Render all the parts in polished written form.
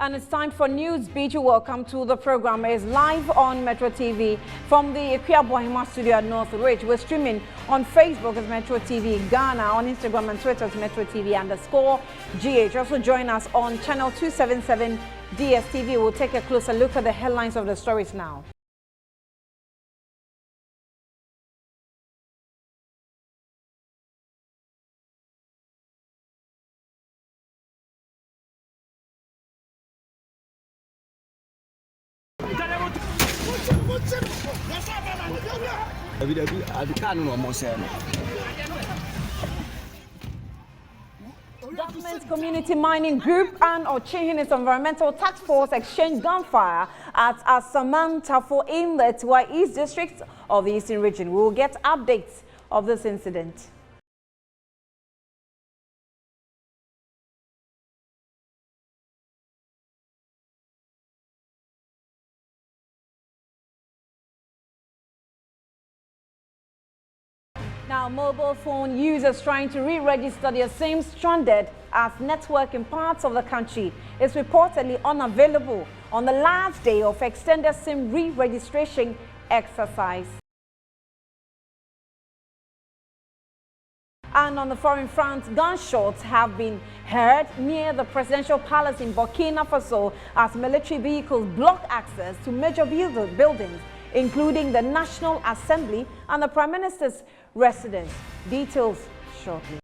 And it's time for News Beat. Welcome to the program. It's live on Metro TV from the Ikuya studio at North Ridge. We're streaming on Facebook as Metro TV Ghana, on Instagram and Twitter as Metro TV_GH. Also join us on channel 277 DSTV. We'll take a closer look at the headlines of the stories now. Government Community Mining Group and Ochihini's Environmental Task Force exchanged gunfire at Asamantafo in the Tiwa East District of the Eastern Region. We will get updates of this incident. Now, mobile phone users trying to re-register their SIM stranded as network in parts of the country is reportedly unavailable on the last day of extended SIM re-registration exercise. And on the foreign front, gunshots have been heard near the presidential palace in Burkina Faso as military vehicles block access to major buildings, including the National Assembly and the Prime Minister's residence. Details shortly.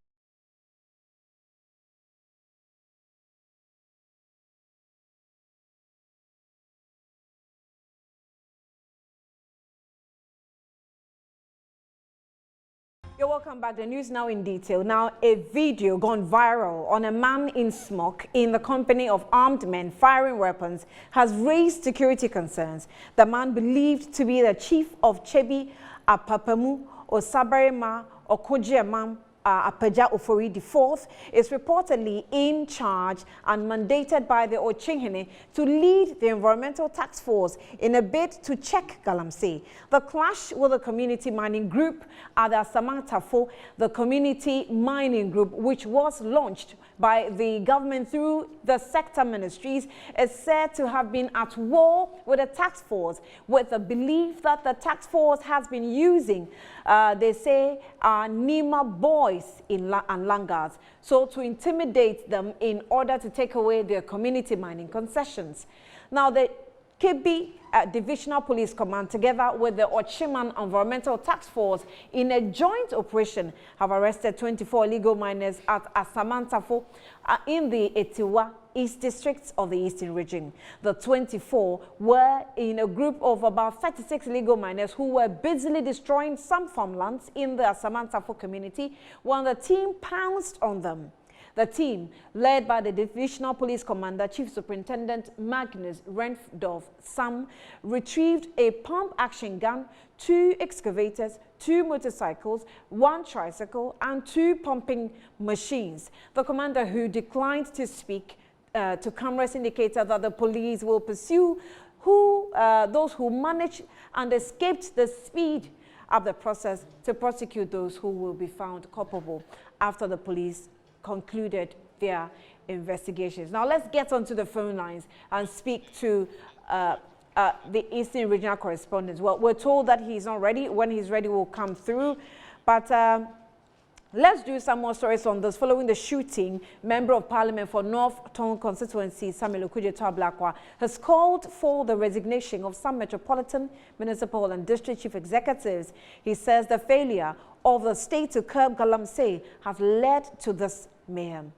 You're welcome back. The news now in detail. Now, a video gone viral on a man in smoke in the company of armed men firing weapons has raised security concerns. The man, believed to be the chief of Chebi Apapamu Osabarema Okojiamam Apaja Ofori IV, is reportedly in charge and mandated by the Ochihini to lead the Environmental Task Force in a bid to check Galamsey. The clash with the community mining group at the Asamantafo, the community mining group, which was launched by the government through the sector ministries, is said to have been at war with the task force, with the belief that the task force has been using, they say, Nima boys and Langas, so to intimidate them in order to take away their community mining concessions. Now, the Kebbi Divisional Police Command, together with the Ochiman Environmental Task Force, in a joint operation, have arrested 24 illegal miners at Asamantafo in the Etiwa East Districts of the Eastern Region. The 24 were in a group of about 36 illegal miners who were busily destroying some farmlands in the Asamantafo community when the team pounced on them. The team, led by the Divisional Police Commander, Chief Superintendent Magnus Renfdorf Sam, retrieved a pump-action gun, 2 excavators, 2 motorcycles, 1 tricycle, and 2 pumping machines. The commander, who declined to speak to cameras, indicated that the police will pursue those who managed and escaped the speed of the process to prosecute those who will be found culpable after the police concluded their investigations. Now let's get onto the phone lines and speak to the Eastern Regional Correspondent. Well, we're told that he's not ready. When he's ready, we'll come through. But let's do some more stories on this. Following the shooting, Member of Parliament for North Tongue Constituency, Samuel Okudzeto Ablakwa, has called for the resignation of some metropolitan, municipal and district chief executives. He says the failure of the state to curb Galamsey has led to this mayhem.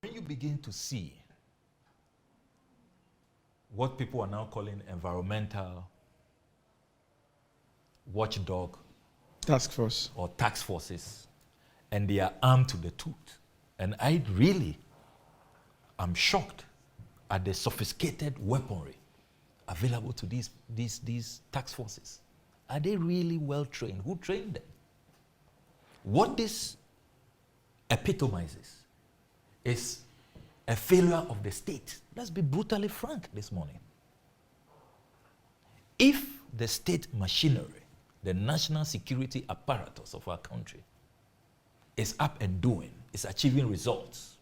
When you begin to see what people are now calling environmental watchdog task force or task forces, and they are armed to the tooth, and I really am shocked at the sophisticated weaponry available to these task forces. Are they really well trained? Who trained them? What this epitomizes is a failure of the state. Let's be brutally frank this morning. If the state machinery, the national security apparatus of our country, is up and doing, is achieving results,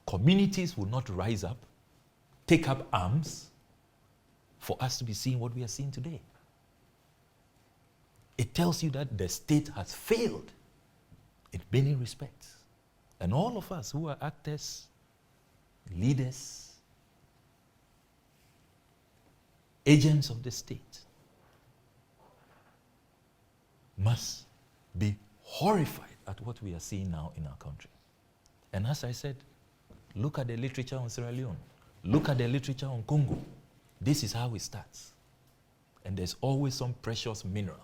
communities will not rise up, take up arms for us to be seeing what we are seeing today. It tells you that the state has failed in many respects. And all of us who are actors, leaders, agents of the state must be horrified at what we are seeing now in our country. And as I said, look at the literature on Sierra Leone. Look at the literature on Congo. This is how it starts. And there's always some precious mineral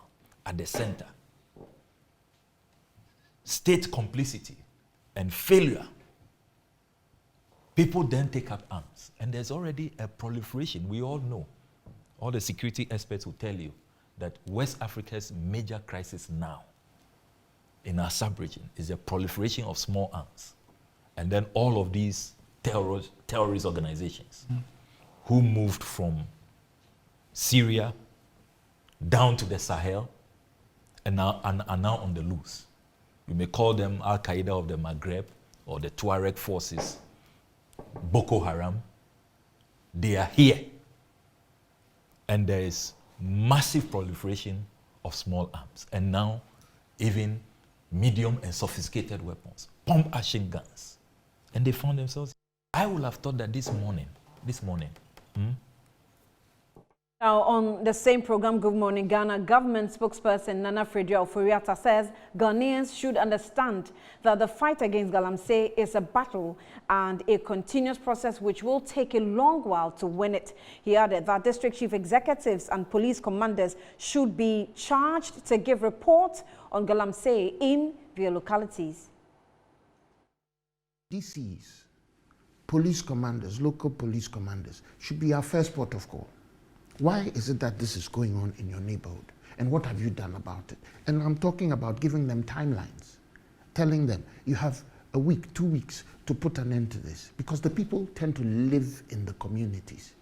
at the center. State complicity and failure. People then take up arms. And there's already a proliferation. We all know. All the security experts will tell you that West Africa's major crisis now in our sub-region is the proliferation of small arms. And then all of these terrorist organizations who moved from Syria down to the Sahel and are now on the loose. You may call them Al-Qaeda of the Maghreb or the Tuareg forces, Boko Haram. They are here. And there is massive proliferation of small arms. And now even medium and sophisticated weapons, pump action guns. And they found themselves. I would have thought that this morning, Now, on the same program, Good Morning Ghana, government spokesperson Nana Fredua Ofori-Atta says Ghanaians should understand that the fight against Galamsey is a battle and a continuous process which will take a long while to win it. He added that district chief executives and police commanders should be charged to give reports on Galamsey in their localities. DCs, police commanders, local police commanders should be our first port of call. Why is it that this is going on in your neighborhood? And what have you done about it? And I'm talking about giving them timelines, telling them you have a week, 2 weeks to put an end to this, because the people tend to live in the communities.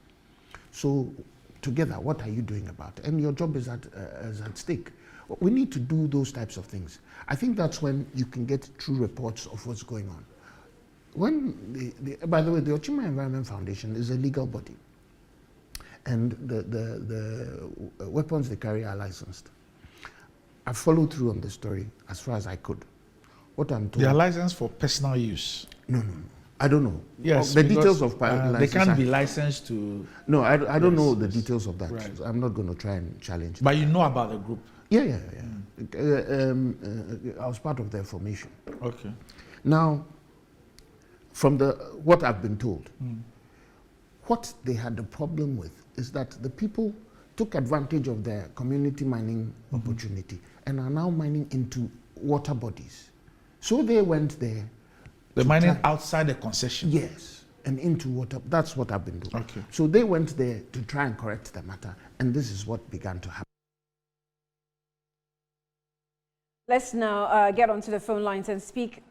So together, what are you doing about it? And your job is at stake. We need to do those types of things. I think that's when you can get true reports of what's going on. When by the way, the Ochima Environment Foundation is a legal body. And the weapons they carry are licensed. I followed through on the story as far as I could. What I'm told. They are licensed for personal use. No. I don't know. Yes, the details of license. They can't be licensed to. No, I don't know the details of that. Right. I'm not going to try and challenge. But you know about the group. Yeah. I was part of their formation. Okay. Now, from what I've been told, what they had a problem with is that the people took advantage of their community mining opportunity and are now mining into water bodies. So they went there. The mining outside the concession. Yes, and into water. That's what I've been doing. Okay. So they went there to try and correct the matter, and this is what began to happen. Let's now get onto the phone lines and speak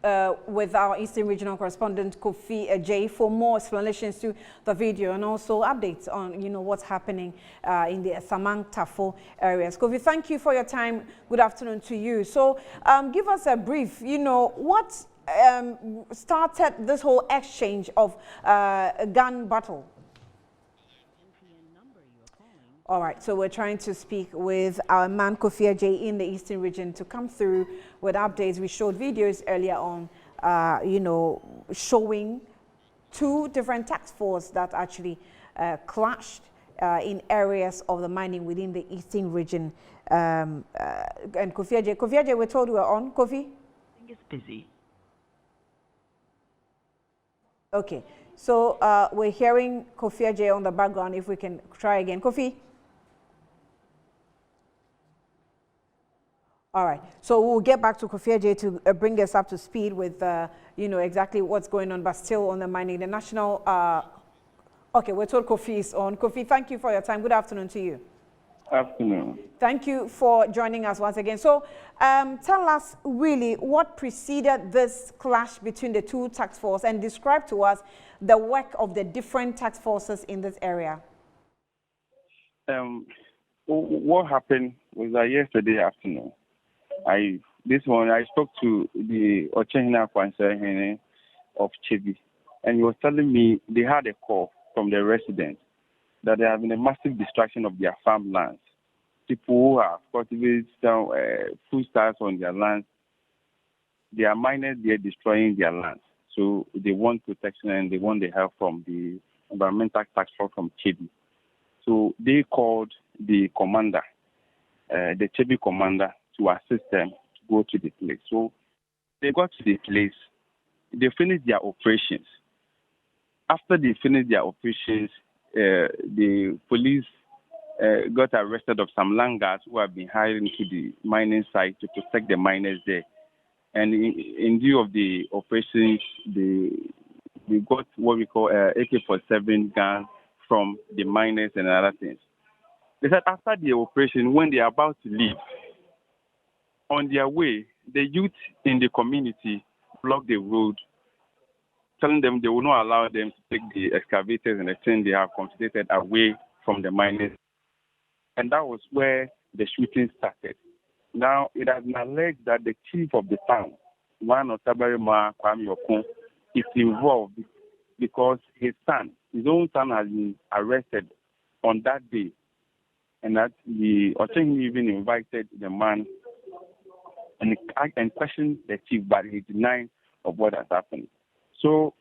with our Eastern Regional Correspondent Kofi Adjei for more explanations to the video and also updates on what's happening in the Samang Tafo areas. Kofi, thank you for your time. Good afternoon to you. So give us a brief. What started this whole exchange of gun battle? All right, so we're trying to speak with our man Kofi Adjei in the Eastern region to come through with updates. We showed videos earlier on, showing two different task forces that actually clashed in areas of the mining within the Eastern region. And Kofi Adjei, we're told we're on. Kofi? I think it's busy. Okay, so we're hearing Kofi Adjei on the background. If we can try again. Kofi? All right, so we'll get back to Kofi Adjei to bring us up to speed with, exactly what's going on, but still on the mining. The national, okay, we're told Kofi is on. Kofi, thank you for your time. Good afternoon to you. Afternoon. Thank you for joining us once again. So tell us really what preceded this clash between the two task forces and describe to us the work of the different task forces in this area. What happened was that yesterday afternoon, this morning I spoke to the Ochehina Kwansehene of Chebi, and he was telling me they had a call from the residents that there has been a massive destruction of their farmlands. People who have cultivated some food stuffs on their lands, they are miners, they are destroying their lands. So they want protection and they want the help from the environmental task force from Chebi. So they called the commander, the Chebi commander, to assist them to go to the place. So they got to the place, they finished their operations. After they finished their operations, the police got arrested of some land guards who have been hired into the mining site to protect the miners there. And in view of the operations, they got what we call AK-47 guns from the miners and other things. They said after the operation, when they are about to leave, on their way, the youth in the community blocked the road, telling them they will not allow them to take the excavators and the things they have confiscated away from the miners. And that was where the shooting started. Now, it has been alleged that the chief of the town, one of Tabarima Kwame Okun, is involved because his own son has been arrested on that day. And that the Ochehini even invited the man and questioned the chief, but he denied of what has happened. So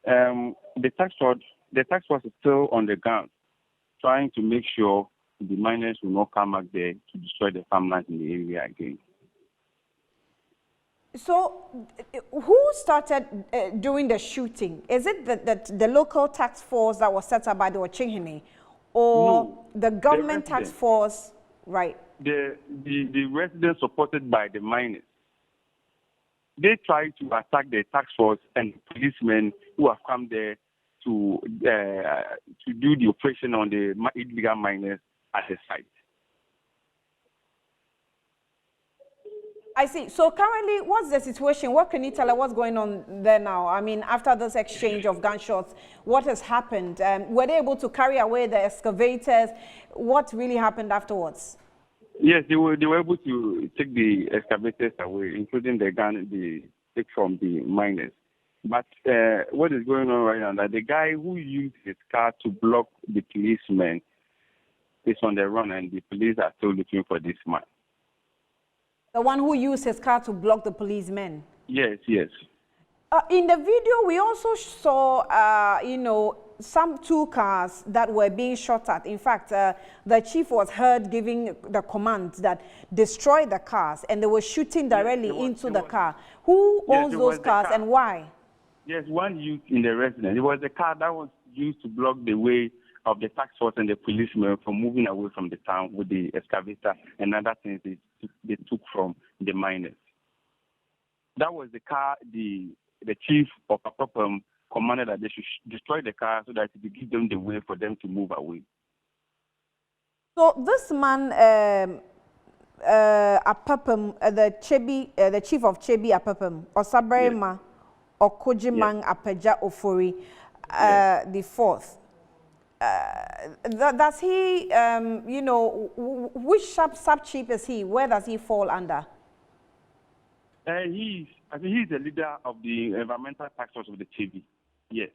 the task force is still on the ground, trying to make sure the miners will not come back there to destroy the farmland in the area again. So, who started doing the shooting? Is it the local task force that was set up by the Ochehini, or No, the government task force? Right. The residents supported by the miners. They tried to attack the task force and policemen who have come there to do the operation on the illegal miners at the site. I see. So currently, what's the situation? What can you tell us what's going on there now? I mean, after this exchange of gunshots, what has happened? Were they able to carry away the excavators? What really happened afterwards? Yes, they were able to take the excavators away, including the gun they take from the miners. But what is going on right now, that the guy who used his car to block the policemen is on the run, and the police are still looking for this man. The one who used his car to block the policemen? Yes, yes. In the video, we also saw, some 2 cars that were being shot at. In fact, the chief was heard giving the command that destroy the cars, and they were shooting directly into the car. Who owns those cars and why? Yes, one used in the residence. It was the car that was used to block the way of the task force and the policemen from moving away from the town with the excavator and other things they took from the miners. That was the car the chief of Apapum commanded that they should destroy the car so that it would give them the way for them to move away. So this man, Apapum, the chief of Chebi Apapum, Osaberima Okojimang Apeja Ofori, the 4th. Does he, which sub-chief is he? Where does he fall under? He's the leader of the environmental task force of the Chebi. Yes.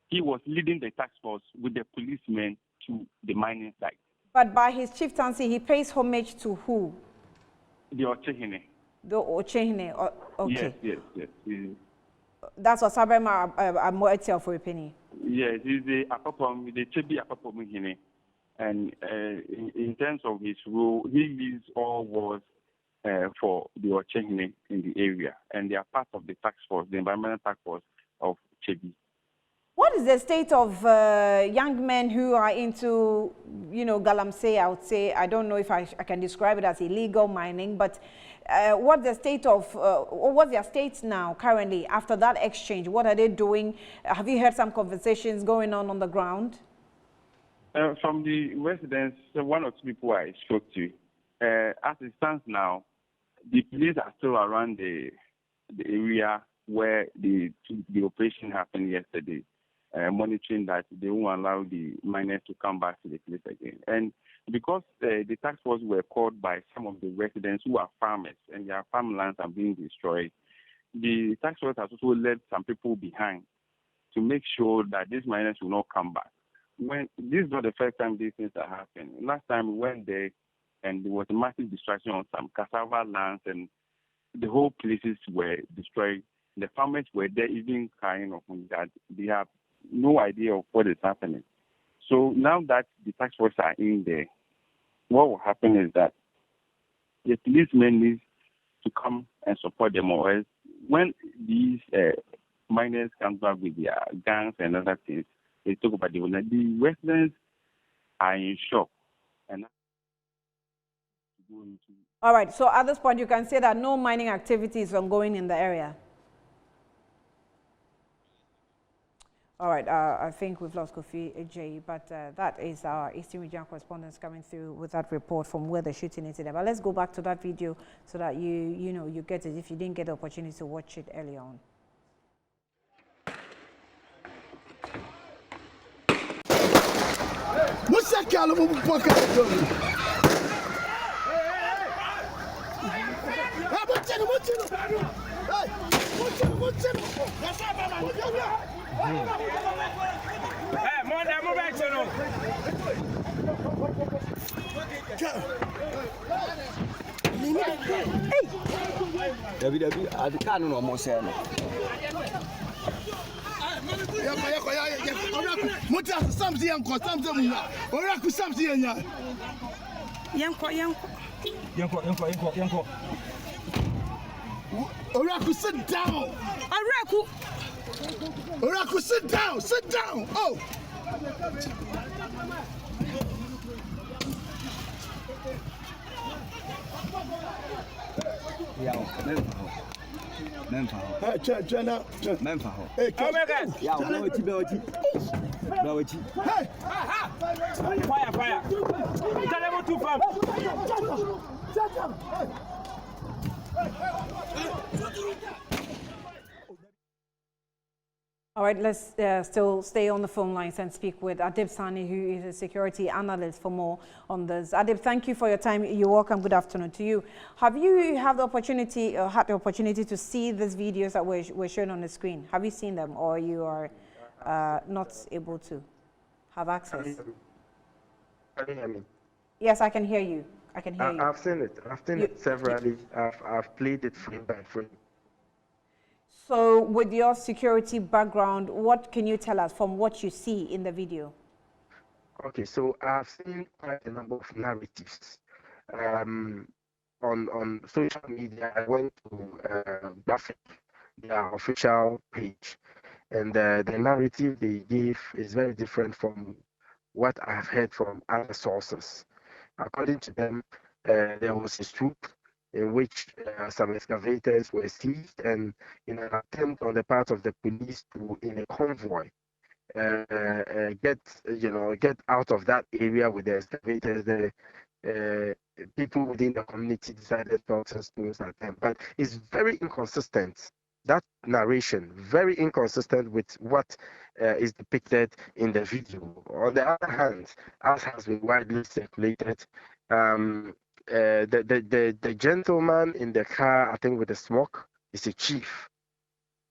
He was leading the task force with the policemen to the mining site. But by his chieftaincy, he pays homage to who? The Ochehini. The Ochehini, okay. Yes. That's what Sabrema Amoetia for a penny. Yes, he's the Chebi Apapum Hine. And in terms of his role, he leads all wars for the Ochehini in the area. And they are part of the task force, the environmental task force of Chebi. What is the state of young men who are into, galamsey? I would say, I don't know if I can describe it as illegal mining, but what's the state of, what's their state now currently after that exchange? What are they doing? Have you heard some conversations going on the ground? From the residents, one or two people I spoke to, as it stands now, the police are still around the area where the operation happened yesterday, monitoring that they won't allow the miners to come back to the place again. And because the task force were called by some of the residents who are farmers and their farmlands are being destroyed, the task force has also left some people behind to make sure that these miners will not come back. When this is not the first time these things are happening. Last time we went there and there was a massive destruction on some cassava lands and the whole places were destroyed. The farmers were there even crying of that they have no idea of what is happening. So now that the task force are in there, what will happen is that the policemen need to come and support them, or else when these miners come back with their guns and other things, they talk about the residents are in shock. And all right, so at this point, you can say that no mining activity is ongoing in the area. All right, I think we've lost Kofi Ejay, but that is our Eastern Region correspondents coming through with that report from where the shooting is today. But let's go back to that video so that you get it if you didn't get the opportunity to watch it early on. What's that kind of Oraku, sit down. Oraku, sit down. Sit down. Oh. All right, let's still stay on the phone lines and speak with Adib Sani, who is a security analyst, for more on this. Adib, thank you for your time. You're welcome. Good afternoon to you. Have you had the opportunity to see these videos that were shown on the screen? Have you seen them, or you are not able to have access? Can you hear me? Yes, I can hear you. I can hear you. I've seen it. I've seen it severally. I've played it frame by frame. So with your security background, what can you tell us from what you see in the video? Okay, so I've seen quite a number of narratives. On social media, I went to Graphic, their official page, and the narrative they gave is very different from what I've heard from other sources. According to them, there was a swoop in which some excavators were seized, and in an attempt on the part of the police to, in a convoy, get out of that area with the excavators, the people within the community decided to stones at them. But it's very inconsistent. That narration, very inconsistent with what is depicted in the video. On the other hand, as has been widely circulated, the gentleman in the car, I think with the smoke, is a chief,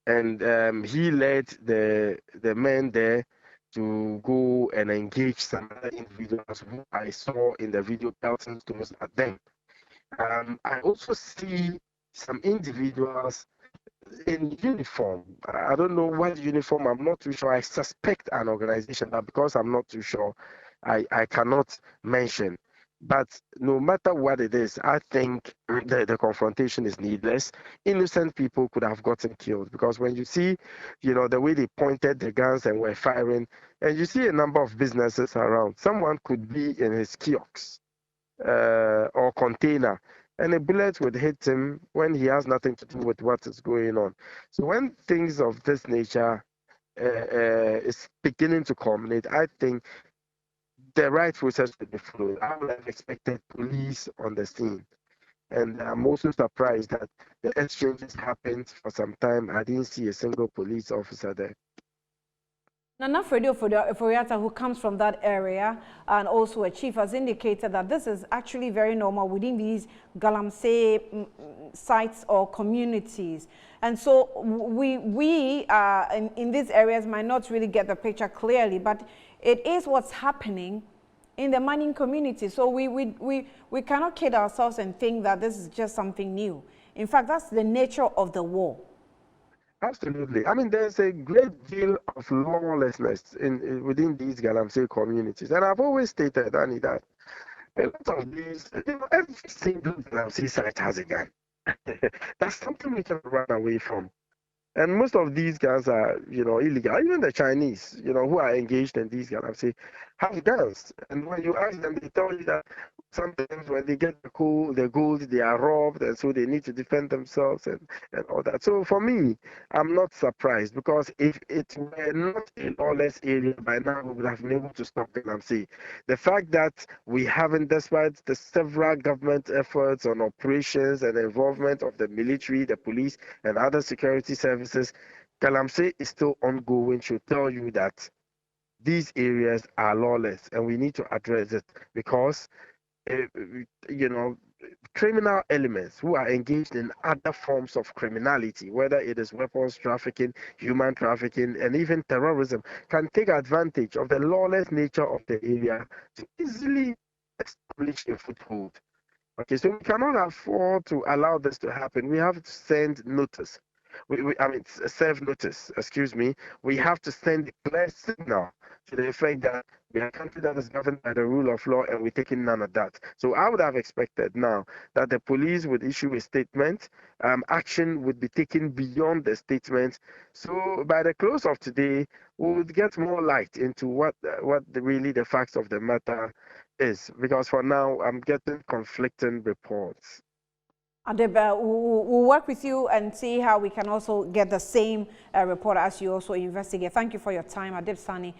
and he led the men there to go and engage some other individuals who I saw in the video pelting stones at them. I also see some individuals in uniform. I don't know what uniform, I'm not too sure. I suspect an organization, but because I'm not too sure, I cannot mention. But no matter what it is, I think the confrontation is needless. Innocent people could have gotten killed, because when you see, the way they pointed the guns and were firing, and you see a number of businesses around, someone could be in his kiosk or container, and a bullet would hit him when he has nothing to do with what is going on. So when things of this nature is beginning to culminate, I think the right process should be followed. I would have expected police on the scene. And I'm also surprised that the exchanges happened for some time. I didn't see a single police officer there. Nana Freddy Oforiatta, who comes from that area and also a chief, has indicated that this is actually very normal within these Galamsey sites or communities. And so we in these areas might not really get the picture clearly, but it is what's happening in the mining community. So we cannot kid ourselves and think that this is just something new. In fact, that's the nature of the war. Absolutely. I mean, there's a great deal of lawlessness within these Galamsey communities. And I've always stated, Annie, that a lot of these, every single Galamsey site has a gun. That's something we can run away from. And most of these guns are, illegal. Even the Chinese, who are engaged in these Galamsey have guns. And when you ask them, they tell you that sometimes when they get the gold, they are robbed, and so they need to defend themselves and all that. So for me, I'm not surprised, because if it were not a lawless area, by now we would have been able to stop Galamsey. The fact that we haven't, despite the several government efforts on operations and involvement of the military, the police, and other security services, Galamsey is still ongoing, should tell you that these areas are lawless, and we need to address it, because criminal elements who are engaged in other forms of criminality, whether it is weapons trafficking, human trafficking, and even terrorism, can take advantage of the lawless nature of the area to easily establish a foothold. Okay, so we cannot afford to allow this to happen. We have to send notice. Serve notice, excuse me. We have to send a clear signal to the effect that we are a country that is governed by the rule of law, and we're taking none of that. So I would have expected now that the police would issue a statement, action would be taken beyond the statement. So by the close of today, we would get more light into what really the facts of the matter is, because for now I'm getting conflicting reports. Adib, we'll work with you and see how we can also get the same report as you also investigate. Thank you for your time. Adib Sani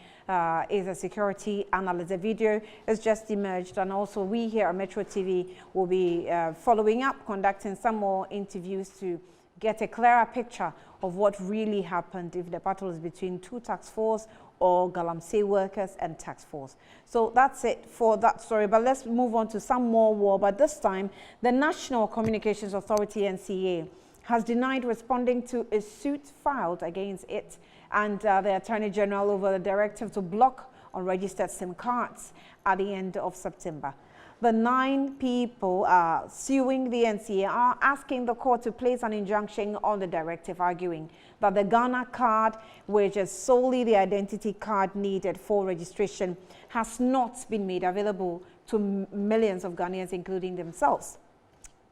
is a security analyst. The video has just emerged, and also we here at Metro TV will be following up, conducting some more interviews to get a clearer picture of what really happened, if the battle is between two task force or Galamsey workers and task force. So that's it for that story. But let's move on to some more war. But this time, the National Communications Authority, NCA, has denied responding to a suit filed against it and the Attorney General over the directive to block unregistered SIM cards at the end of September. The 9 people suing the NCA are asking the court to place an injunction on the directive, arguing that the Ghana card, which is solely the identity card needed for registration, has not been made available to millions of Ghanaians, including themselves.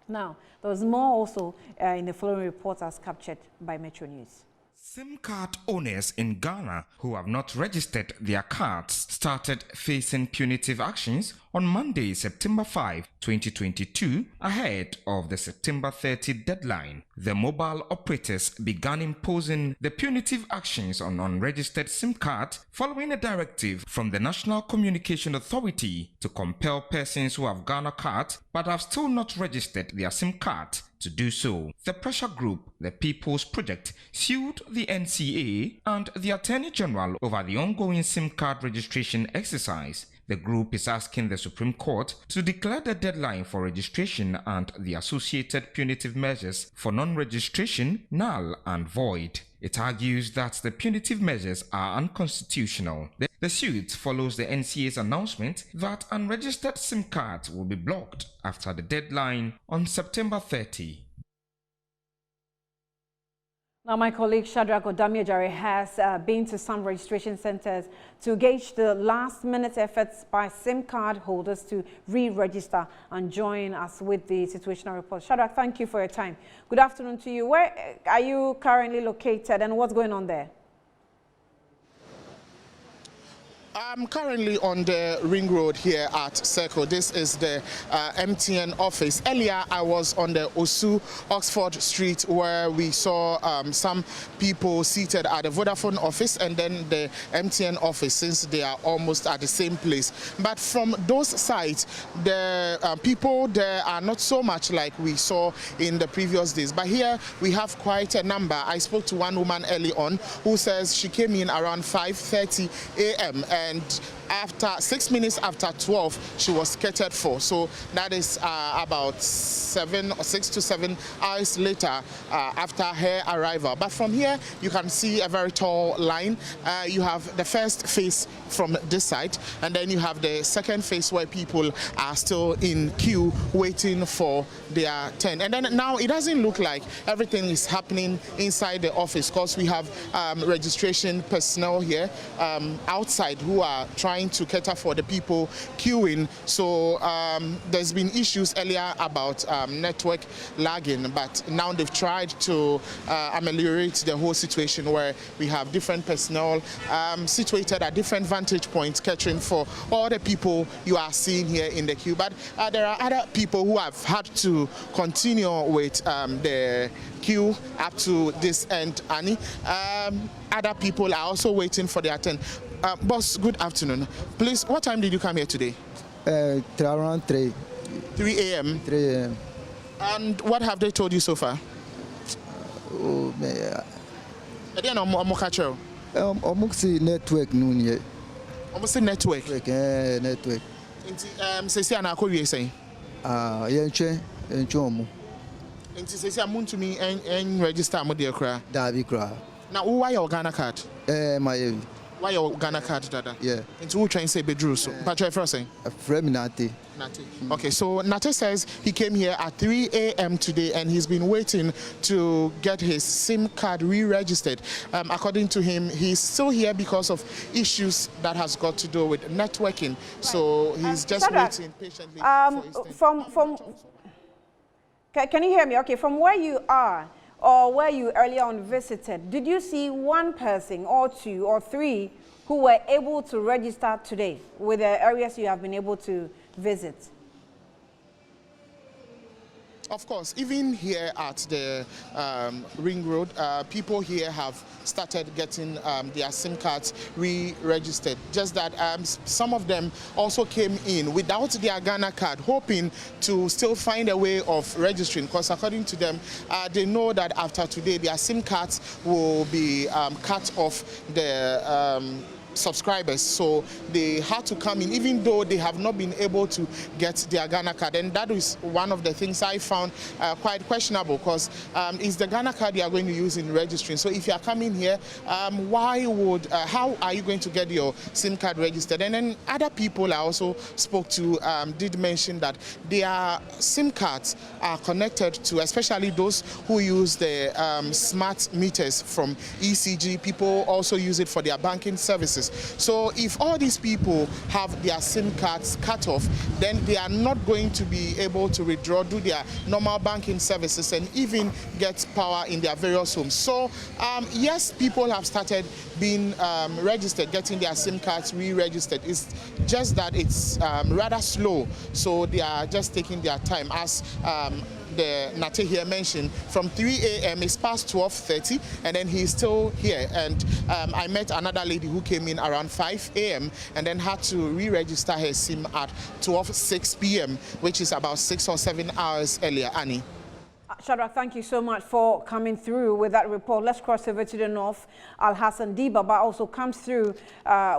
Now, there was more also in the following report as captured by Metro News. SIM card owners in Ghana who have not registered their cards started facing punitive actions on Monday, September 5, 2022, ahead of the September 30 deadline. The mobile operators began imposing the punitive actions on unregistered SIM cards following a directive from the National Communication Authority to compel persons who have Ghana cards but have still not registered their SIM card to do so. The pressure group, the People's Project, sued the NCA and the Attorney General over the ongoing SIM card registration exercise. The group is asking the Supreme Court to declare the deadline for registration and the associated punitive measures for non-registration null and void. It argues that the punitive measures are unconstitutional. The suit follows the NCA's announcement that unregistered SIM cards will be blocked after the deadline on September 30. Now, my colleague Shadrach Odamiajare has been to some registration centers to gauge the last-minute efforts by SIM card holders to re-register and join us with the situational report. Shadrach, thank you for your time. Good afternoon to you. Where are you currently located and what's going on there? I'm currently on the ring road here at Circle. This is the MTN office. Earlier, I was on the Osu Oxford Street where we saw some people seated at the Vodafone office and then the MTN office, since they are almost at the same place. But from those sides, the people there are not so much like we saw in the previous days. But here we have quite a number. I spoke to one woman early on who says she came in around 5:30 a.m. and after 6 minutes after 12, she was catered for. So that is about 6 to 7 hours later after her arrival. But from here, you can see a very tall line. You have the first phase from this side, and then you have the second phase where people are still in queue waiting for their turn. And then now it doesn't look like everything is happening inside the office, because we have registration personnel here outside who are trying to cater for the people queuing. So there's been issues earlier about network lagging, but now they've tried to ameliorate the whole situation where we have different personnel situated at different vantage points catering for all the people you are seeing here in the queue. But there are other people who have had to continue with the queue up to this end, Annie. Other people are also waiting for their turn. Boss, good afternoon. Please, what time did you come here today? Around 3. 3 a.m.? 3 a.m. And what have they told you so far? Oh, man. Almost network noon. Almost network. Network. Say, I call you saying. Say, I'm going to me and register my dear cry. Now, why your Ghana card? My. Why your Ghana card, Dada? Yeah. Into who trying to say Bedru? So, but you're first saying? A friend Nate. Okay, so Nate says he came here at 3 a.m. today and he's been waiting to get his SIM card re-registered. According to him, he's still here because of issues that has got to do with networking. Right. So he's just waiting patiently for his turn. Can you hear me? Okay, from where you are, or where you earlier on visited, did you see one person or two or three who were able to register today with the areas you have been able to visit? Of course, even here at the Ring Road, people here have started getting their SIM cards re-registered. Just that some of them also came in without their Ghana card, hoping to still find a way of registering, because according to them, they know that after today, their SIM cards will be cut off the subscribers, so they had to come in even though they have not been able to get their Ghana card. And that is one of the things I found quite questionable, because it's the Ghana card you are going to use in registering. So if you are coming here, how are you going to get your SIM card registered? And then other people I also spoke to did mention that their SIM cards are connected to, especially those who use the smart meters from ECG. People also use it for their banking services. So if all these people have their SIM cards cut off, then they are not going to be able to withdraw, do their normal banking services, and even get power in their various homes. So yes, people have started being registered, getting their SIM cards re-registered. It's just that it's rather slow, so they are just taking their time. As the Nate here mentioned, from 3 a.m. it's past 12:30, and then he's still here. And I met another lady who came in around 5 a.m. and then had to re-register her SIM at 12:06 p.m., which is about 6 or 7 hours earlier. Annie. Shadrach, thank you so much for coming through with that report. Let's cross over to the north. Al-Hassan Dibaba also comes through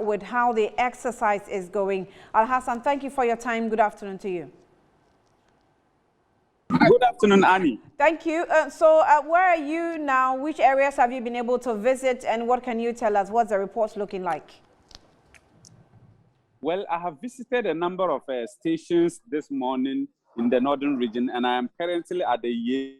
with how the exercise is going. Al-Hassan, thank you for your time. Good afternoon to you. Good afternoon, Annie. Thank you. So where are you now? Which areas have you been able to visit, and what can you tell us? What's the reports looking like? Well, I have visited a number of stations this morning in the northern region, and I am currently at the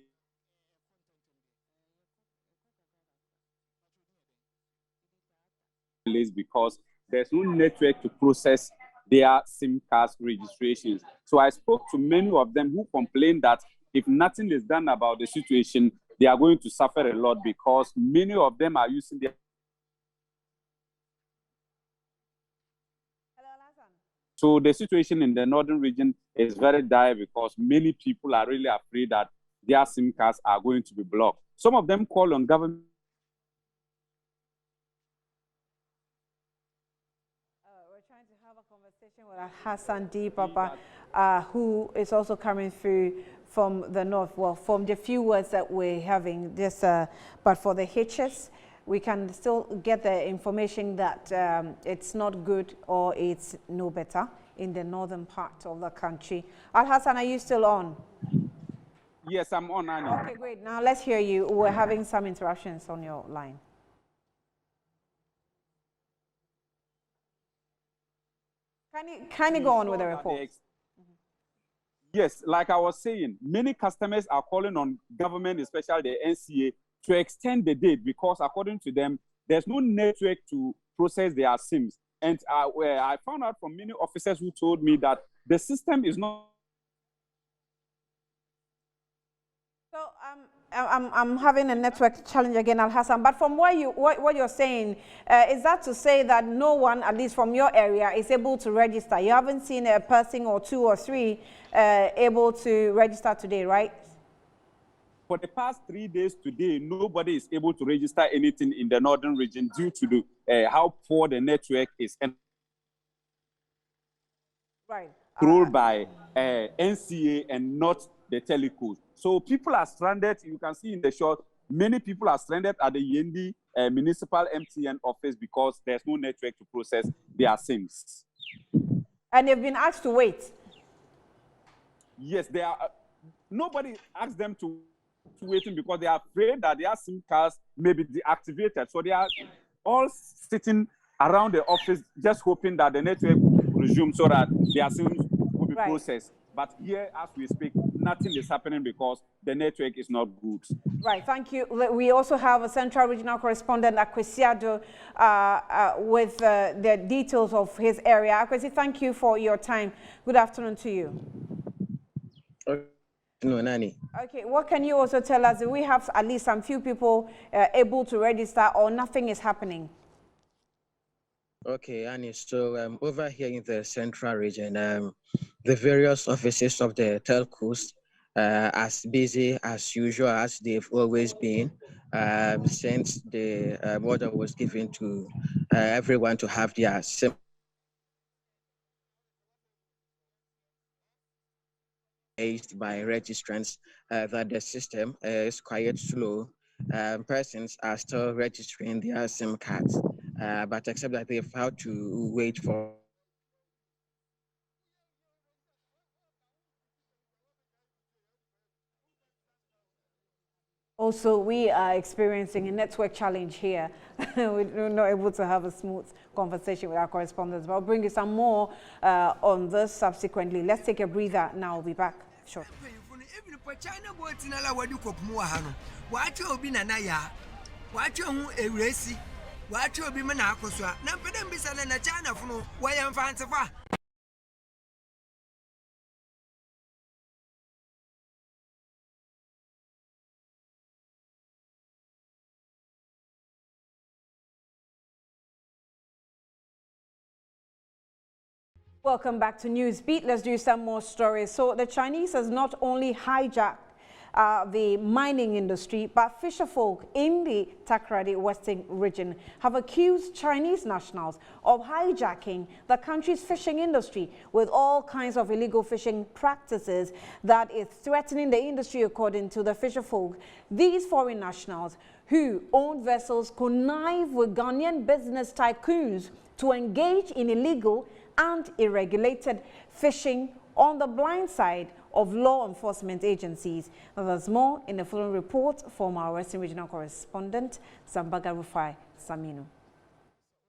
place because there's no network to process their SIM card registrations. So I spoke to many of them who complained that if nothing is done about the situation, they are going to suffer a lot, because many of them are using their So the situation in the northern region is very dire because many people are really afraid that their SIM cards are going to be blocked. Some of them call on government. We're trying to have a conversation with Hassan D. Papa, who is also coming through from the north. Well, from the few words that we're having, this, but for the hitches, we can still get the information that it's not good or it's no better in the northern part of the country. Al-Hassan, are you still on? Yes, I'm on, Annie. Okay, great. Now let's hear you. We're having some interruptions on your line. Can you go on with the report? Yes, like I was saying, many customers are calling on government, especially the NCA, to extend the date because according to them, there's no network to process their SIMs. And I found out from many officers who told me that the system is not. So I'm having a network challenge again, Al-Hassan, but from what you're saying, is that to say that no one, at least from your area, is able to register? You haven't seen a person or two or three able to register today, right? For the past 3 days today, nobody is able to register anything in the northern region due to the how poor the network is. And right. Controlled by NCA and not the telecos. So people are stranded. You can see in the shot, many people are stranded at the Yendi municipal MTN office because there's no network to process their SIMs. And they've been asked to wait. Yes, they are. Nobody asked them to waiting because they are afraid that their SIM cards may be deactivated. So they are all sitting around the office just hoping that the network will resume so that their SIMs will be processed. But here, as we speak, nothing is happening because the network is not good. Right, thank you. We also have a Central Regional Correspondent, Akwesiado, with the details of his area. Akwesi, thank you for your time. Good afternoon to you. No, Nani. Okay, what can you also tell us? Do we have at least some few people able to register or nothing is happening? Okay, Annie, so over here in the central region, the various offices of the telcos are as busy as usual as they've always been since the order was given to everyone to have their SIM by registrants, that the system is quite slow. Persons are still registering their SIM cards, but except that they've had to wait for Also, we are experiencing a network challenge here. We're not able to have a smooth conversation with our correspondents, but I'll bring you some more on this subsequently. Let's take a breather now. We'll be back. Sure. Welcome back to Newsbeat. Let's do some more stories. So the Chinese has not only hijacked the mining industry, but fisherfolk in the Takoradi Western region have accused Chinese nationals of hijacking the country's fishing industry with all kinds of illegal fishing practices that is threatening the industry, according to the fisherfolk. These foreign nationals who own vessels connive with Ghanaian business tycoons to engage in illegal and irregulated fishing on the blind side of law enforcement agencies. Now, there's more in the following report from our Western Regional Correspondent, Sambaga Rufai Saminu.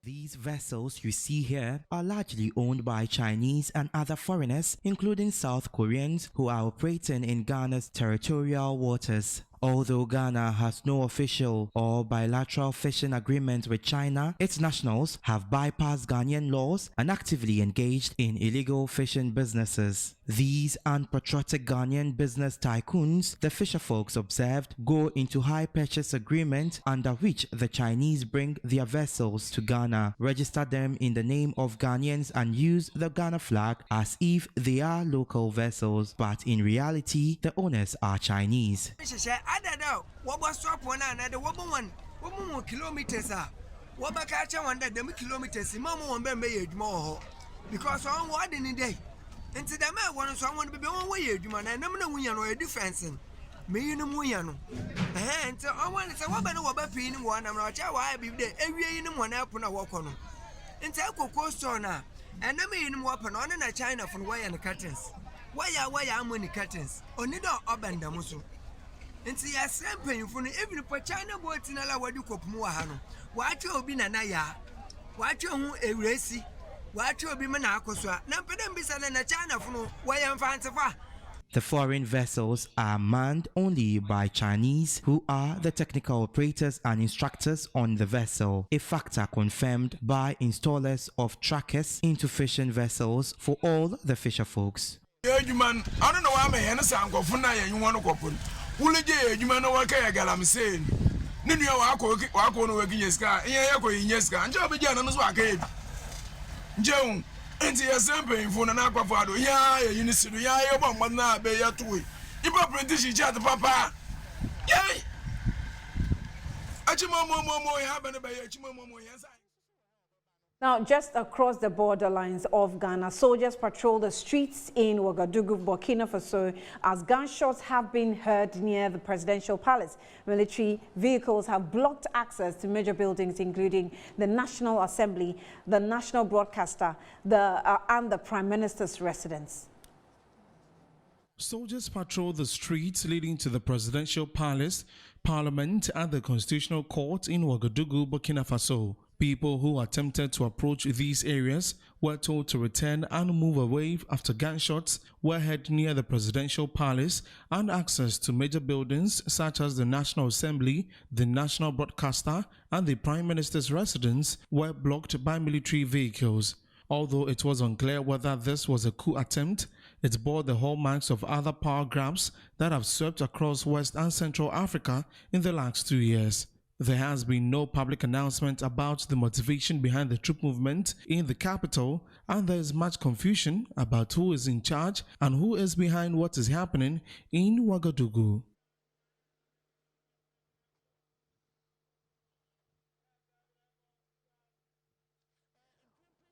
These vessels you see here are largely owned by Chinese and other foreigners, including South Koreans, who are operating in Ghana's territorial waters. Although Ghana has no official or bilateral fishing agreement with China, its nationals have bypassed Ghanaian laws and actively engaged in illegal fishing businesses. These unpatriotic Ghanaian business tycoons, the fisherfolks observed, go into hire purchase agreement under which the Chinese bring their vessels to Ghana, register them in the name of Ghanaians and use the Ghana flag as if they are local vessels, but in reality, the owners are Chinese. Kilometers kilometers because on what in a day. And to the man one someone be one way, you man, and no difference in me no muyano. And so I want to say, what about being one? I'm not sure why I be there every year in one up on a walk on. And tell Coco now, and I mean weapon on in a China from wire and curtains. Why are many curtains? Only don't open the muscle. And see, I slam paying for every China boy in a what you call Muahano. What you be Nanaya? What you a racy? What you be Manacoswa? Nampedem be selling a China from why I'm fancy. The foreign vessels are manned only by Chinese, who are the technical operators and instructors on the vessel, a factor confirmed by installers of trackers into fishing vessels for all the fisher folks. You man, I don't know why I'm a Henderson go for now. You want to go for you man, no work. I'm saying, Nino, I go work in your sky, in your sky, and job again on the swag. Joan, and see a sample for an aquafado. Yeah, you need to do ya, but not be your toy. You put British chat, papa. Yay! Achimomo, happen by Achimomo, yes. Now, just across the borderlines of Ghana, soldiers patrol the streets in Ouagadougou, Burkina Faso, as gunshots have been heard near the presidential palace. Military vehicles have blocked access to major buildings, including the National Assembly, the National Broadcaster, and the Prime Minister's residence. Soldiers patrol the streets leading to the presidential palace, parliament, and the constitutional court in Ouagadougou, Burkina Faso. People who attempted to approach these areas were told to return and move away after gunshots were heard near the presidential palace, and access to major buildings such as the National Assembly, the National Broadcaster, and the Prime Minister's residence were blocked by military vehicles. Although it was unclear whether this was a coup attempt, it bore the hallmarks of other power grabs that have swept across West and Central Africa in the last 2 years. There has been no public announcement about the motivation behind the troop movement in the capital, and there is much confusion about who is in charge and who is behind what is happening in Ouagadougou.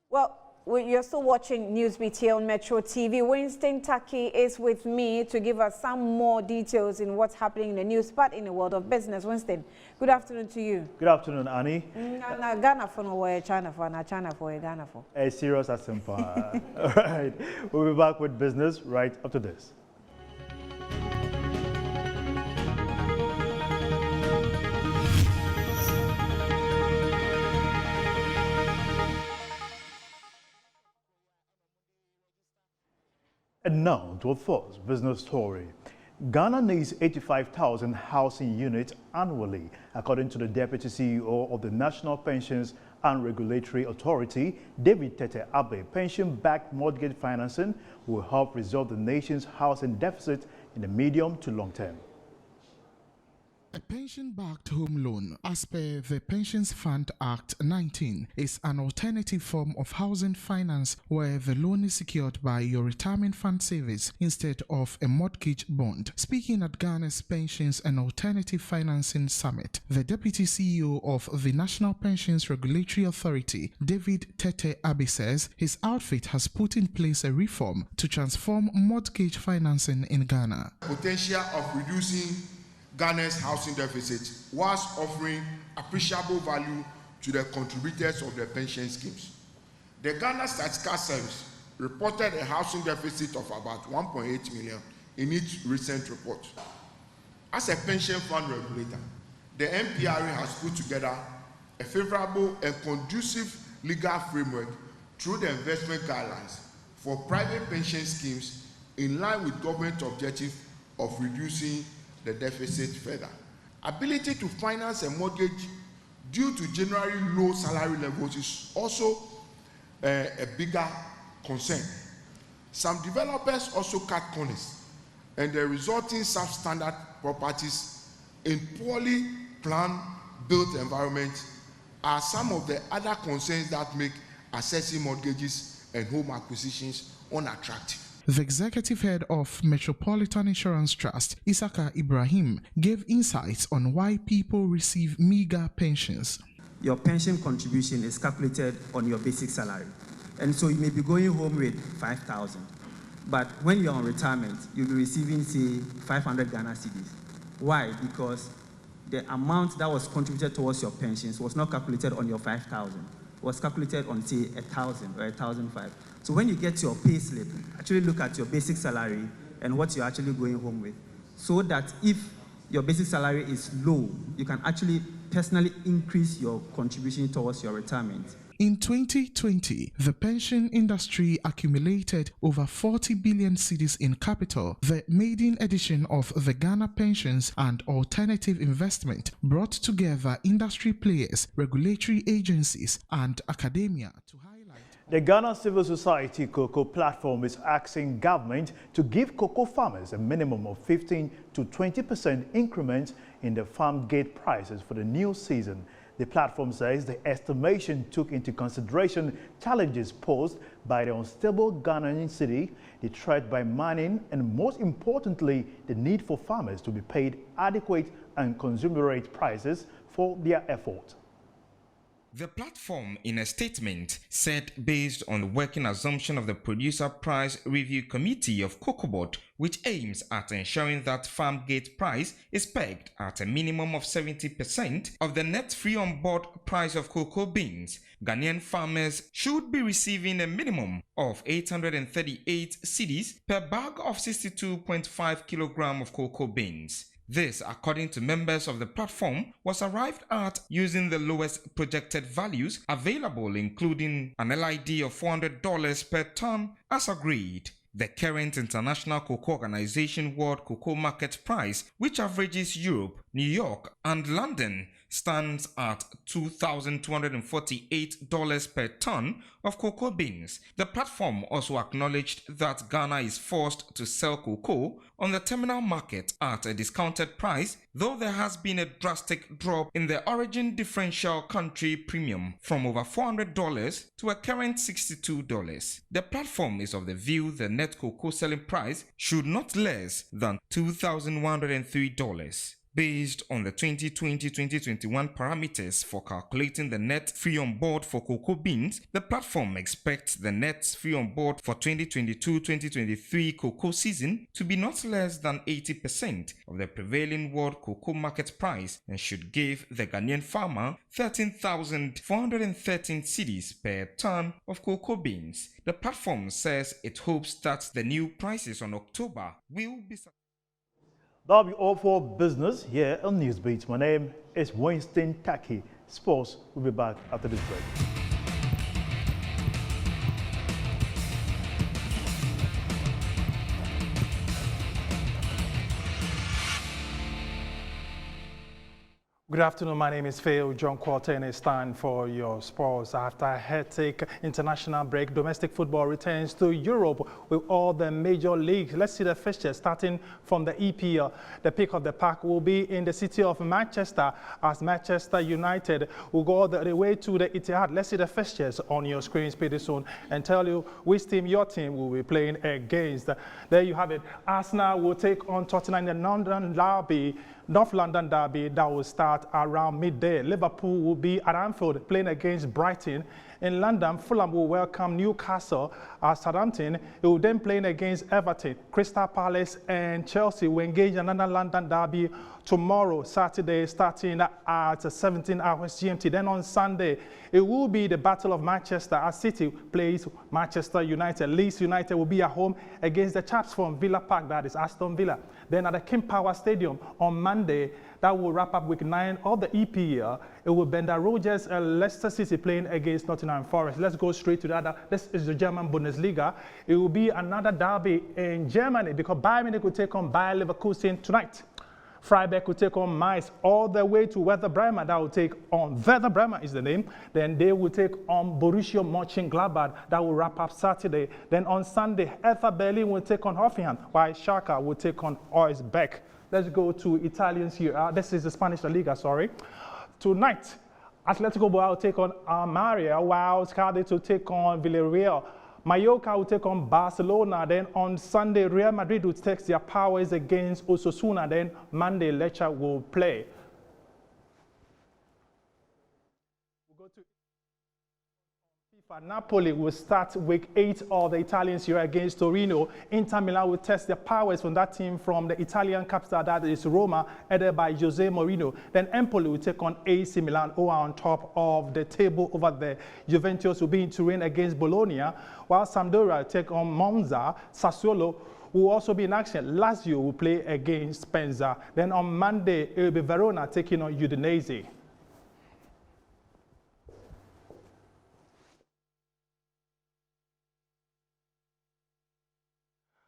Well, you're still watching Newsbeat here on Metro TV. Winston Taki is with me to give us some more details in what's happening in the news, but in the world of business. Winston, good afternoon to you. Good afternoon, Annie. Ghana for no way, China for na China for Ghana for. A serious as simple. All right, we'll be back with business right after this. And now to our first business story. Ghana needs 85,000 housing units annually, according to the Deputy CEO of the National Pensions and Regulatory Authority, David Tete Abe. Pension-backed mortgage financing will help resolve the nation's housing deficit in the medium to long term. A pension-backed home loan, as per the Pensions Fund Act 19, is an alternative form of housing finance where the loan is secured by your retirement fund savings instead of a mortgage bond. Speaking at Ghana's Pensions and Alternative Financing Summit, the Deputy CEO of the National Pensions Regulatory Authority, David Tete Abe, says his outfit has put in place a reform to transform mortgage financing in Ghana. Potential of reducing Ghana's housing deficit whilst offering appreciable value to the contributors of the pension schemes. The Ghana Statistical Service reported a housing deficit of about 1.8 million in its recent report. As a pension fund regulator, the NPRA has put together a favorable and conducive legal framework through the investment guidelines for private pension schemes in line with government objective of reducing the deficit further. Ability to finance a mortgage due to generally low salary levels is also a bigger concern. Some developers also cut corners, and the resulting substandard properties in poorly planned built environment are some of the other concerns that make accessing mortgages and home acquisitions unattractive. The executive head of Metropolitan Insurance Trust, Isaka Ibrahim, gave insights on why people receive meager pensions. Your pension contribution is calculated on your basic salary. And so you may be going home with 5,000. But when you're on retirement, you'll be receiving, say, 500 Ghana cedis. Why? Because the amount that was contributed towards your pensions was not calculated on your 5,000. It was calculated on, say, 1,000 or 1,005. So when you get your pay slip, actually look at your basic salary and what you're actually going home with. So that if your basic salary is low, you can actually personally increase your contribution towards your retirement. In 2020, the pension industry accumulated over 40 billion cedis in capital. The maiden edition of the Ghana Pensions and Alternative Investment brought together industry players, regulatory agencies, and academia to highlight. The Ghana Civil Society Cocoa Platform is asking government to give cocoa farmers a minimum of 15 to 20% increment in the farm gate prices for the new season. The platform says the estimation took into consideration challenges posed by the unstable Ghanaian cedi, the threat by mining, and most importantly, the need for farmers to be paid adequate and commensurate prices for their effort. The platform, in a statement, said based on the working assumption of the Producer Price Review Committee of COCOBOD, which aims at ensuring that farm gate price is pegged at a minimum of 70% of the net free on board price of cocoa beans, Ghanaian farmers should be receiving a minimum of 838 cedis per bag of 62.5 kilogram of cocoa beans. This, according to members of the platform, was arrived at using the lowest projected values available, including an LID of $400 per ton as agreed. The current International Cocoa Organization World Cocoa Market Price, which averages Europe, New York, and London, stands at $2,248 per ton of cocoa beans. The platform also acknowledged that Ghana is forced to sell cocoa on the terminal market at a discounted price, though there has been a drastic drop in the origin differential country premium from over $400 to a current $62. The platform is of the view the net cocoa selling price should not less than $2,103. Based on the 2020-2021 parameters for calculating the net free on board for cocoa beans, the platform expects the net free on board for 2022-2023 cocoa season to be not less than 80% of the prevailing world cocoa market price and should give the Ghanaian farmer 13,413 cedis per ton of cocoa beans. The platform says it hopes that the new prices on October will be. That'll be all for business here on Newsbeat. My name is Winston Taki. Sports will be back after this break. Good afternoon, my name is Phil John Quarter and it's time for your sports. After a hectic international break, domestic football returns to Europe with all the major leagues. Let's see the fixtures starting from the EPL. The pick of the pack will be in the city of Manchester as Manchester United will go all the way to the Etihad. Let's see the fixtures on your screens pretty soon and tell you which team your team will be playing against. There you have it. Arsenal will take on Tottenham in the North London derby that will start around midday. Liverpool will be at Anfield playing against Brighton. In London, Fulham will welcome Newcastle at Southampton. It will then playing against Everton. Crystal Palace and Chelsea will engage in another London derby tomorrow, Saturday, starting at 17 hours GMT. Then on Sunday, it will be the Battle of Manchester as City plays Manchester United. Leeds United will be at home against the chaps from Villa Park, that is Aston Villa. Then at the King Power Stadium on Monday, that will wrap up week 9 of the EPL. It will Brendan Rodgers and Leicester City playing against Nottingham Forest. Let's go straight to that. This is the German Bundesliga. It will be another derby in Germany because Bayern Munich will take on Bayer Leverkusen tonight. Freiburg will take on Mainz all the way to Werder Bremen. That will take on Werder Bremen is the name. Then they will take on Borussia Mönchengladbach. That will wrap up Saturday. Then on Sunday, Hertha Berlin will take on Hoffenheim, while Schalke will take on Augsburg. Let's go to Italian Serie A. This is the Spanish La Liga, sorry. Tonight, Atletico Bilbao will take on Almeria, while Cádiz will take on Villarreal. Mallorca will take on Barcelona. Then on Sunday, Real Madrid will test their powers against Osasuna. Then Monday, Lecce will play. We'll go to FIFA. Napoli will start week 8 of the Italian Serie against Torino. Inter Milan will test their powers from that team from the Italian capital, that is Roma, headed by Jose Mourinho. Then Empoli will take on AC Milan, who are on top of the table over there. Juventus will be in Turin against Bologna, while Sampdoria will take on Monza. Sassuolo will also be in action. Lazio will play against Spencer. Then on Monday, it will be Verona taking on Udinese.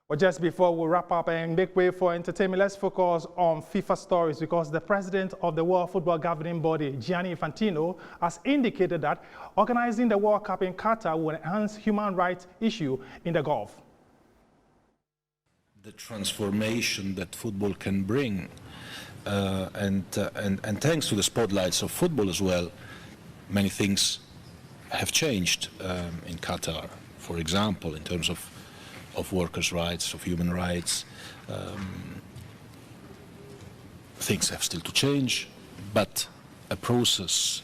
Well, just before we wrap up and make way for entertainment, let's focus on FIFA stories, because the president of the World Football Governing Body, Gianni Infantino, has indicated that organizing the World Cup in Qatar will enhance human rights issue in the Gulf. The transformation that football can bring, and thanks to the spotlights of football as well, many things have changed in Qatar. For example, in terms of workers' rights, of human rights. Things have still to change, but a process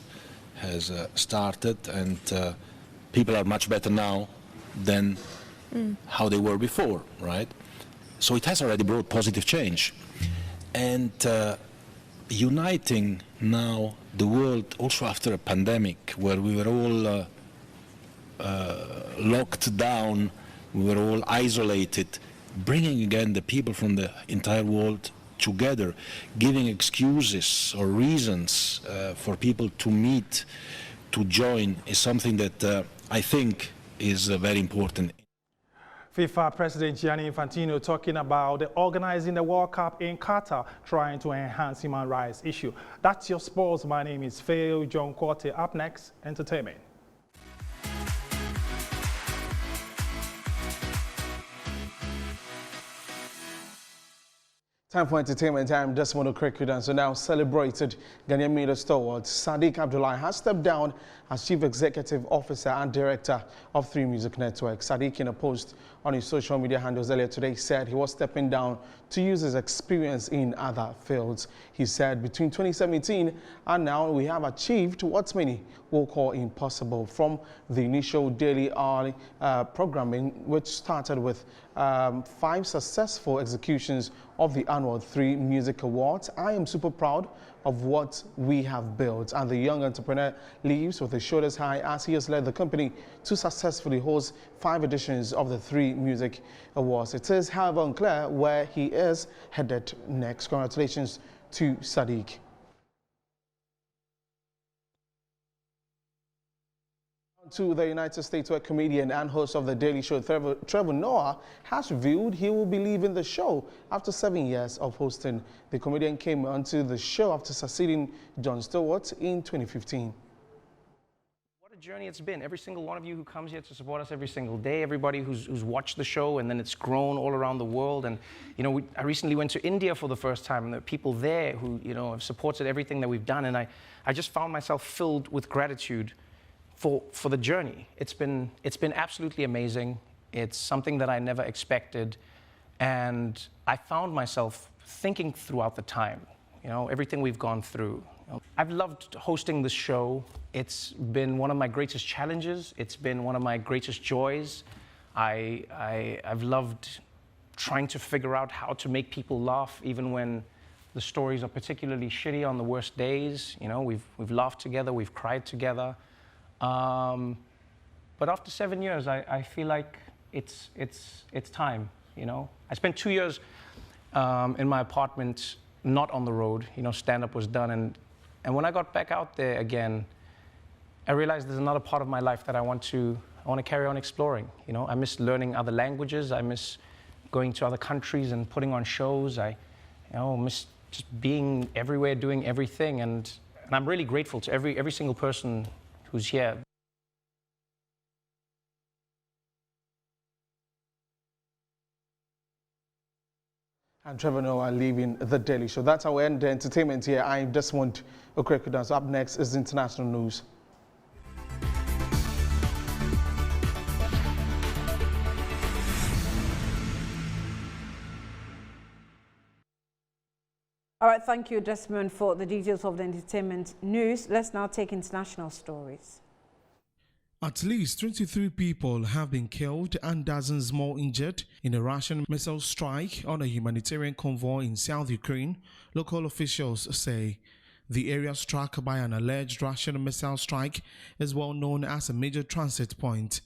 has started, and people are much better now than how they were before, right? So it has already brought positive change. And uniting now the world, also after a pandemic where we were all locked down, we were all isolated, bringing again the people from the entire world together, giving excuses or reasons for people to meet, to join, is something that I think is very important. FIFA President Gianni Infantino talking about organizing the World Cup in Qatar, trying to enhance human rights issue. That's your sports. My name is Phil John Corte. Up next, entertainment. Time for entertainment. I'm Desmond Okrekudan. So now celebrated Ghanaian media stalwart Sadiq Abdullahi has stepped down as Chief Executive Officer and Director of 3 Music Network. Sadiq, in a post on his social media handles earlier today, said he was stepping down to use his experience in other fields. He said between 2017 and now we have achieved what many will call impossible, from the initial daily hourly programming, which started with 5 successful executions of the annual 3 Music Awards. I am super proud of what we have built, and the young entrepreneur leaves with his shoulders high as he has led the company to successfully host 5 editions of the 3 Music Awards. It is, however, unclear where he is headed next. Congratulations to Sadiq. To the United States, where comedian and host of The Daily Show, Trevor Noah, has revealed he will be leaving the show after 7 years of hosting. The comedian came onto the show after succeeding Jon Stewart in 2015. What a journey it's been. Every single one of you who comes here to support us every single day, everybody who's watched the show, and then it's grown all around the world. And, you know, I recently went to India for the first time, and there are people there who, you know, have supported everything that we've done. And I just found myself filled with gratitude for the journey. It's been absolutely amazing. It's something that I never expected, and I found myself thinking throughout the time, you know, everything we've gone through. I've loved hosting this show. It's been one of my greatest challenges. It's been one of my greatest joys. I've loved trying to figure out how to make people laugh, even when the stories are particularly shitty on the worst days. You know, we've laughed together, we've cried together. But after 7 years, I feel like it's time, you know. I spent 2 years in my apartment, not on the road. You know, stand-up was done, and when I got back out there again, I realized there's another part of my life that I want to carry on exploring. You know, I miss learning other languages. I miss going to other countries and putting on shows. I miss just being everywhere, doing everything, and I'm really grateful to every single person who's here. And Trevor Noah leaving the Daily Show. That's how we end the entertainment here. I'm Desmond Okrekudan. So up next is international news. All right, thank you, Desmond, for the details of the entertainment news. Let's now take international stories. At least 23 people have been killed and dozens more injured in a Russian missile strike on a humanitarian convoy in South Ukraine, local officials say. The area struck by an alleged Russian missile strike is well known as a major transit point.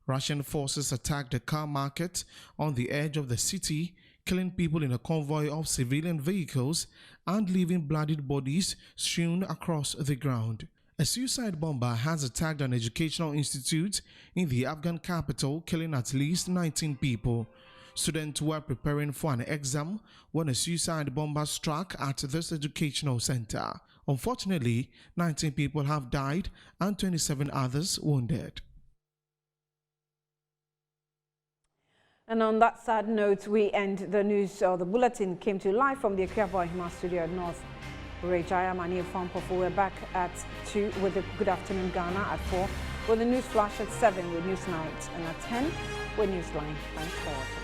Russian forces attacked a car market on the edge of the city, killing people in a convoy of civilian vehicles and leaving bloodied bodies strewn across the ground. A suicide bomber has attacked an educational institute in the Afghan capital, killing at least 19 people. Students were preparing for an exam when a suicide bomber struck at this educational center. Unfortunately, 19 people have died and 27 others wounded. And on that sad note, we end the news. The bulletin came to you live from the Akua Hima studio at North Ridge. I am Ania Fampofu. We're back at 2 with the Good Afternoon Ghana, at 4 with the news flash, at 7 with Newsnight, and at 10 with Newsline. Thanks for watching.